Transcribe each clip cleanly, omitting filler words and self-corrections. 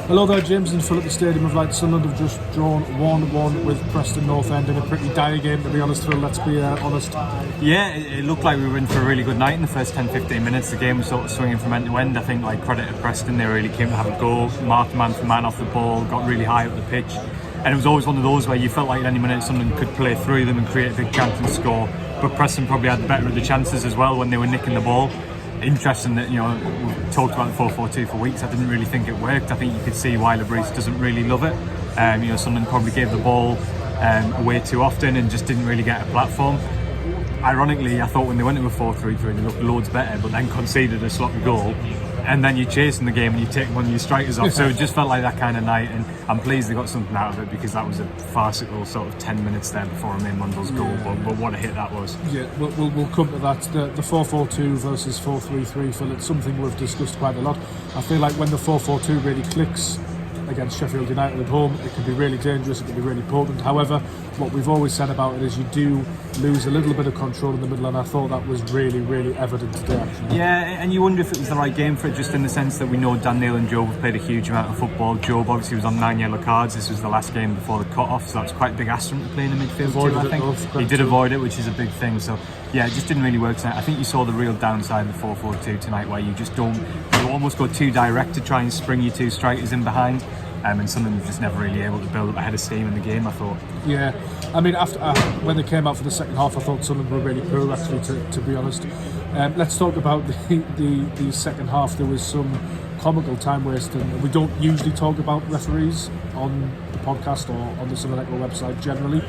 Hello there, James and Phil at the Stadium of Light. Sunderland have just drawn 1-1 with Preston North End in a pretty dire game, to be honest, Phil, let's be honest. Yeah, it looked like we were in for a really good night in the first 10-15 minutes. The game was sort of swinging from end to end. I think, like, credit to Preston, they really came to have a go, marked man for man off the ball, got really high up the pitch. And it was always one of those where you felt like at any minute Sunderland could play through them and create a big chance and score. But Preston probably had the better of the chances as well when they were nicking the ball. Interesting that, we've talked about the 4-4-2 for weeks. I didn't really think it worked. I think you could see why Breeze doesn't really love it. Sunderland probably gave the ball away too often and just didn't really get a platform. Ironically, I thought when they went to a 4-3-3 they looked loads better, but then conceded a sloppy goal. And then you're chasing the game and you take one of your strikers off. So it just felt like that kind of night, and I'm pleased they got something out of it, because that was a farcical sort of 10 minutes there before Romaine Mundle's goal. But what a hit that was. Yeah, we'll come to that. The 4-4-2 versus 4-3-3, Phil, it's something we've discussed quite a lot. I feel like when the 4-4-2 really clicks against Sheffield United at home, it can be really dangerous, it can be really potent. However, what we've always said about it is you do lose a little bit of control in the middle, and I thought that was really, really evident today, actually. Yeah, and you wonder if it was the right game for it, just in the sense that we know Dan Neil and Job have played a huge amount of football. Job obviously was on 9 yellow cards. This was the last game before the cut-off, so that's quite a big ask from to play in the midfield too, I think. He did avoid it, which is a big thing. So yeah, it just didn't really work tonight. I think you saw the real downside of the 4-4-2 tonight, where you almost go too direct to try and spring your two strikers in behind. And Sunderland just never really able to build up a head of steam in the game, I thought. Yeah, I mean, after when they came out for the second half, I thought Sunderland were really poor, actually, to be honest. Let's talk about the second half. There was some comical time wasting. We don't usually talk about referees on the podcast or on the Sunderland website generally,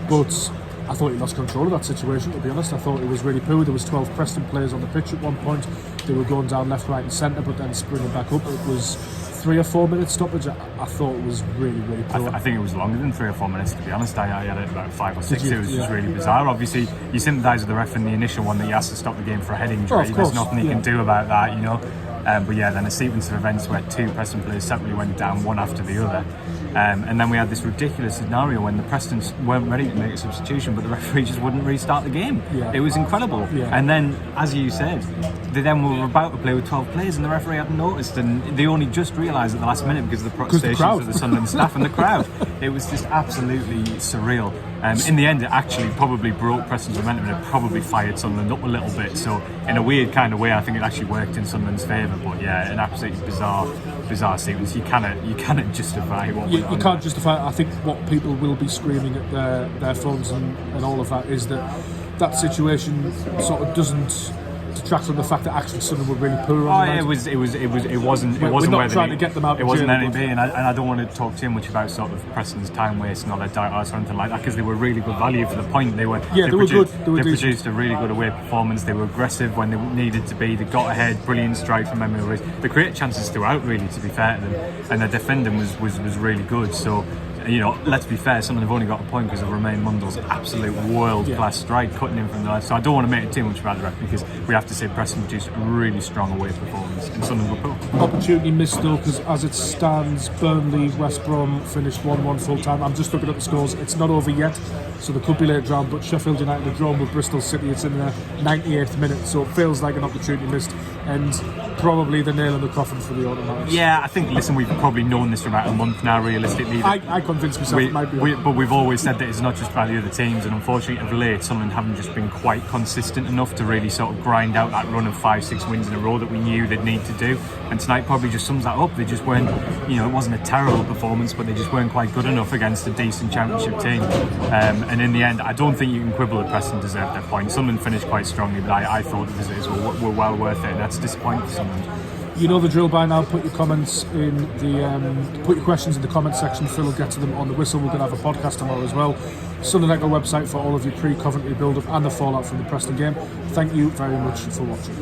but I thought he lost control of that situation, to be honest. I thought it was really poor. There was 12 Preston players on the pitch at one point. They were going down left, right and centre, but then springing back up. It was 3 or 4 minute stoppage. I thought it was really, really poor. I think it was longer than 3 or 4 minutes, to be honest. I had it about 5 or 6. It was just really bizarre. Obviously, you sympathise with the ref in the initial one that he has to stop the game for a head injury. There's nothing he can do about that, But yeah, then a sequence of events where 2 Preston players separately went down, one after the other. And then we had this ridiculous scenario when the Prestons weren't ready to make a substitution, but the referee just wouldn't restart the game. Yeah. It was incredible. Yeah. And then, as you said, they then were about to play with 12 players and the referee hadn't noticed, and they only just realised at the last minute because of the protestations of the Sunderland staff and the crowd. It was just absolutely surreal. In the end, it actually probably broke Preston's momentum, and it probably fired Sunderland up a little bit. So, in a weird kind of way, I think it actually worked in Sunderland's favour. But yeah, an absolutely bizarre sequence. You cannot justify what went on. You can't justify it. I think what people will be screaming at their phones and all of that is that situation sort of doesn't detract from the fact that actually Sunderland were really poor. It wasn't not trying to get them out. It wasn't anything, and I don't want to talk too much about sort of Preston's time wasting or their diet or anything like that, because they were really good value for the point. They were good. They produced a really good away performance. They were aggressive when they needed to be. They got ahead. Brilliant strike from Romaine Mundle. They created chances throughout, really, to be fair to them, and their defending was really good. So, let's be fair, Sunderland have only got a point because of Romaine Mundle's absolute world-class strike cutting in from the left. So I don't want to make it too much about the ref, because we have to say Preston produced a really strong away performance and Sunderland were poor. Opportunity missed though, because as it stands, Burnley, West Brom finished 1-1 full time. I'm just looking at the scores. It's not over yet, so there could be later on, but Sheffield United are drawn with Bristol City. It's in the 98th minute, so it feels like an opportunity missed, and probably the nail in the coffin for the Automatics. Yeah, I think, listen, we've probably known this for about a month now, realistically. I convinced myself it might be. But we've always said that it's not just about the other teams, and unfortunately of late Sunderland haven't just been quite consistent enough to really sort of grind out that run of 5-6 wins in a row that we knew they'd need to do, and tonight probably just sums that up. They just weren't, it wasn't a terrible performance, but they just weren't quite good enough against a decent championship team, and in the end I don't think you can quibble that Preston deserved their point. Sunderland finished quite strongly, but I thought the visitors were well worth it, and that's disappointing for Sunderland. You know the drill by now. Put your comments in put your questions in the comment section. Phil will get to them on the whistle. We're going to have a podcast tomorrow as well. Sunderland website for all of your pre-Coventry build-up and the fallout from the Preston game. Thank you very much for watching.